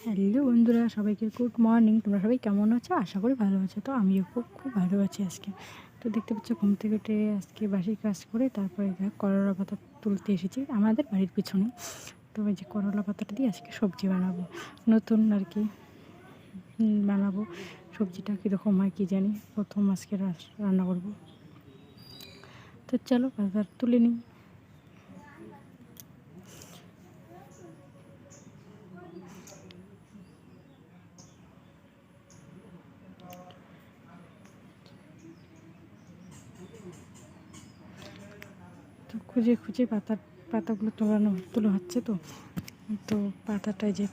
Hello বন্ধুরা, সবাইকে good morning. তোমরা সবাই কেমন আছো? আশা করি ভালো আছো। তো আমিও খুব ভালো আছি আজকে। তো দেখতে পাচ্ছ, ঘুম থেকে উঠে আজকে বাসি কাজ করে তারপরে করলা পাতা তুলতে এসেছি আমাদের বাড়ির পিছনে। তো ওই যে করলা পাতাটা দিয়ে আজকে সবজি বানাবো, নতুন আর কি বানাবো। সবজিটা কীরকম হয় কী জানি, প্রথম আজকে রান্না করবো। তো চলো পাতা তুলে নিই। তো খুঁজে খুঁজে পাতাগুলো তোলা হচ্ছে। তো তো পাতাটায় যে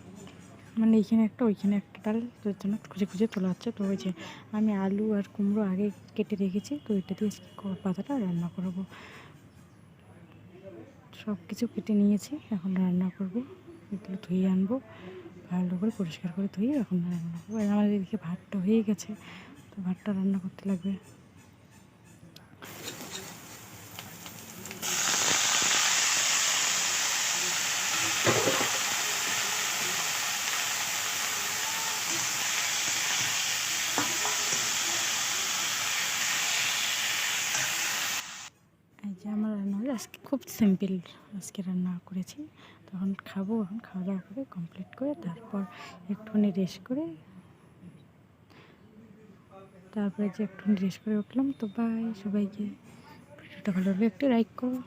মানে এইখানে একটা ওইখানে একটা ডাল, তোর জন্য খুঁজে খুঁজে তোলা হচ্ছে। তো ওই যে আমি আলু আর কুমড়ো আগে কেটে রেখেছি, তো এটা দিয়ে পাতাটা রান্না করবো। সব কিছু কেটে নিয়েছি, এখন রান্না করব। এগুলো ধুয়ে আনবো, ভালো করে পরিষ্কার করে ধুয়ে এখন রান্না করবো। আর আমাদের এদিকে ভাতটা হয়ে গেছে, তো ভাতটা রান্না করতে লাগবে। এই যে আমার রান্না হলে আজকে খুব সিম্পল আজকে রান্না করেছি। তখন খাবো, এখন খাওয়া দাওয়া করে কমপ্লিট করে তারপর একটুখানি রেস্ট করে একটুখানি রেস্ট করে উঠলাম। তো বাই সবাইকে। ভিডিওটা ভালো লাগলে একটু লাইক করো।